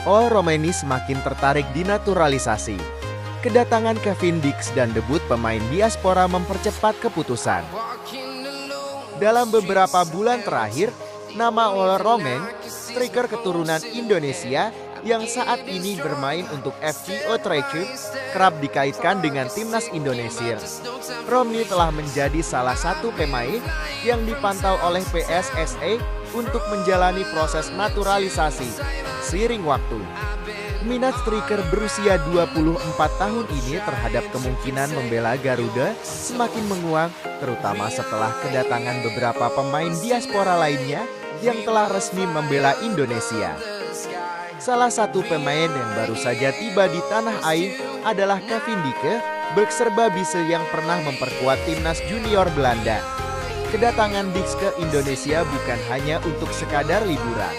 All Romani semakin tertarik di naturalisasi. Kedatangan Kevin Dix dan debut pemain diaspora mempercepat keputusan. Dalam beberapa bulan terakhir, nama All Roman, striker keturunan Indonesia yang saat ini bermain untuk FC Utrecht, kerap dikaitkan dengan timnas Indonesia. Romani telah menjadi salah satu pemain yang dipantau oleh PSSI untuk menjalani proses naturalisasi seiring waktu. Minat striker berusia 24 tahun ini terhadap kemungkinan membela Garuda semakin menguat, terutama setelah kedatangan beberapa pemain diaspora lainnya yang telah resmi membela Indonesia. Salah satu pemain yang baru saja tiba di tanah air adalah Kevin Dix, bek serba bisa yang pernah memperkuat timnas junior Belanda. Kedatangan Dix ke Indonesia bukan hanya untuk sekadar liburan,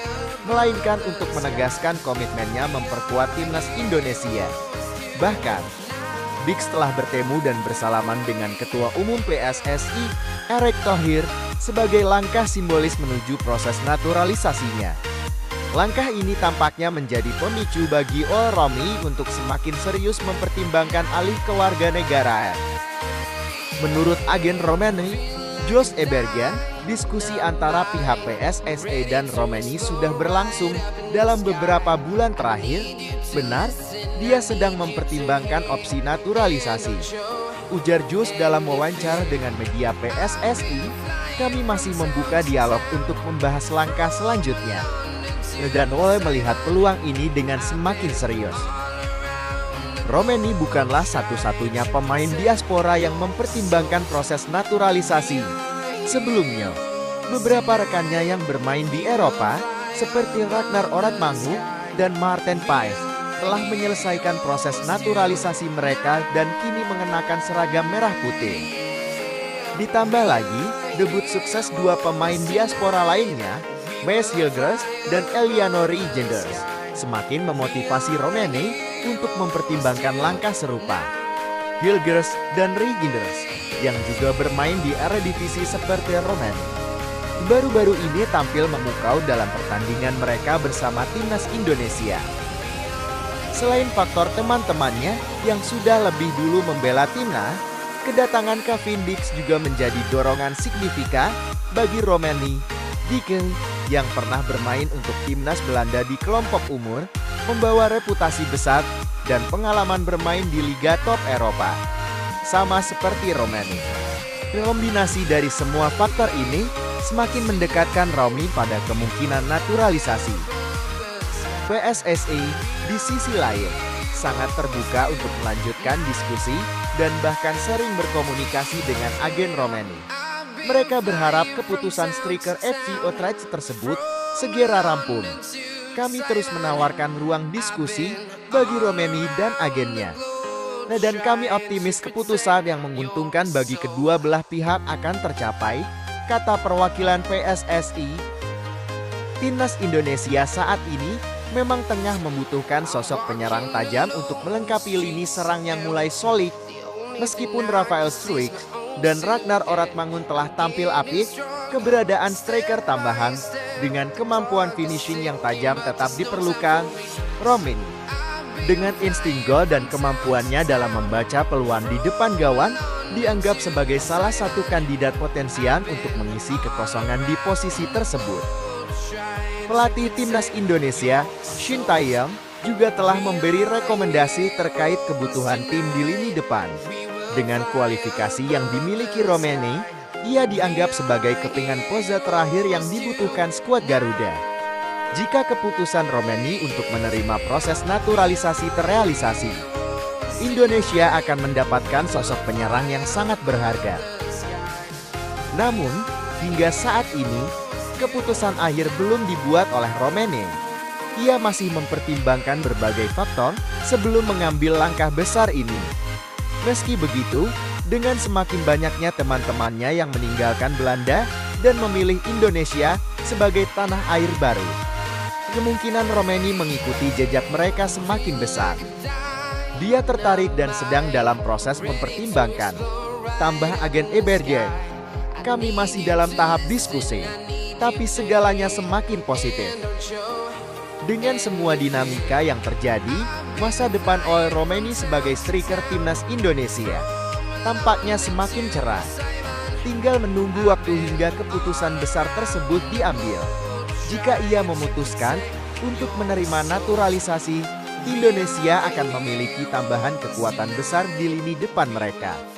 melainkan untuk menegaskan komitmennya memperkuat timnas Indonesia. Bahkan, Dix telah bertemu dan bersalaman dengan Ketua Umum PSSI, Erick Thohir, sebagai langkah simbolis menuju proses naturalisasinya. Langkah ini tampaknya menjadi pemicu bagi All Romani untuk semakin serius mempertimbangkan alih kewarganegaraan. Menurut agen Romani, Jos Ebergen, diskusi antara pihak PSSI dan Romani sudah berlangsung dalam beberapa bulan terakhir. Benar, dia sedang mempertimbangkan opsi naturalisasi. Ujar Jos dalam wawancara dengan media PSSI, kami masih membuka dialog untuk membahas langkah selanjutnya. Dan Wole melihat peluang ini dengan semakin serius. Romani bukanlah satu-satunya pemain diaspora yang mempertimbangkan proses naturalisasi. Sebelumnya, beberapa rekannya yang bermain di Eropa, seperti Ragnar Oratmangu dan Maarten Paes, telah menyelesaikan proses naturalisasi mereka dan kini mengenakan seragam merah putih. Ditambah lagi, debut sukses dua pemain diaspora lainnya, Maes Hilgers dan Eliano Reijnders, semakin memotivasi Romani untuk mempertimbangkan langkah serupa. Hilgers dan Reijnders yang juga bermain di Eredivisie seperti Romani, baru-baru ini tampil memukau dalam pertandingan mereka bersama timnas Indonesia. Selain faktor teman-temannya yang sudah lebih dulu membela timnas, kedatangan Kevin Dix juga menjadi dorongan signifikan bagi Romani. Dix yang pernah bermain untuk timnas Belanda di kelompok umur, membawa reputasi besar dan pengalaman bermain di liga top Eropa. Sama seperti Romani. Kombinasi dari semua faktor ini semakin mendekatkan Romani pada kemungkinan naturalisasi. PSSI di sisi lain sangat terbuka untuk melanjutkan diskusi dan bahkan sering berkomunikasi dengan agen Romani. Mereka berharap keputusan striker FC Utrecht tersebut segera rampung. Kami terus menawarkan ruang diskusi bagi Romani dan agennya. Dan kami optimis keputusan yang menguntungkan bagi kedua belah pihak akan tercapai, kata perwakilan PSSI. Timnas Indonesia saat ini memang tengah membutuhkan sosok penyerang tajam untuk melengkapi lini serang yang mulai solid. Meskipun Rafael Struijk dan Ragnar Oratmangu telah tampil apik, keberadaan striker tambahan dengan kemampuan finishing yang tajam tetap diperlukan. Romani, dengan insting gol dan kemampuannya dalam membaca peluang di depan gawang, dianggap sebagai salah satu kandidat potensial untuk mengisi kekosongan di posisi tersebut. Pelatih timnas Indonesia, Shin Tae-yong, juga telah memberi rekomendasi terkait kebutuhan tim di lini depan. Dengan kualifikasi yang dimiliki Romani, ia dianggap sebagai kepingan pose terakhir yang dibutuhkan skuad Garuda. Jika keputusan Romani untuk menerima proses naturalisasi terrealisasi, Indonesia akan mendapatkan sosok penyerang yang sangat berharga. Namun, hingga saat ini, keputusan akhir belum dibuat oleh Romani. Ia masih mempertimbangkan berbagai faktor sebelum mengambil langkah besar ini. Meski begitu, dengan semakin banyaknya teman-temannya yang meninggalkan Belanda dan memilih Indonesia sebagai tanah air baru, kemungkinan Romani mengikuti jejak mereka semakin besar. Dia tertarik dan sedang dalam proses mempertimbangkan. Tambah agen Ebergen, kami masih dalam tahap diskusi, tapi segalanya semakin positif. Dengan semua dinamika yang terjadi, masa depan Oleh Romaini sebagai striker timnas Indonesia tampaknya semakin cerah. Tinggal menunggu waktu hingga keputusan besar tersebut diambil. Jika ia memutuskan untuk menerima naturalisasi, Indonesia akan memiliki tambahan kekuatan besar di lini depan mereka.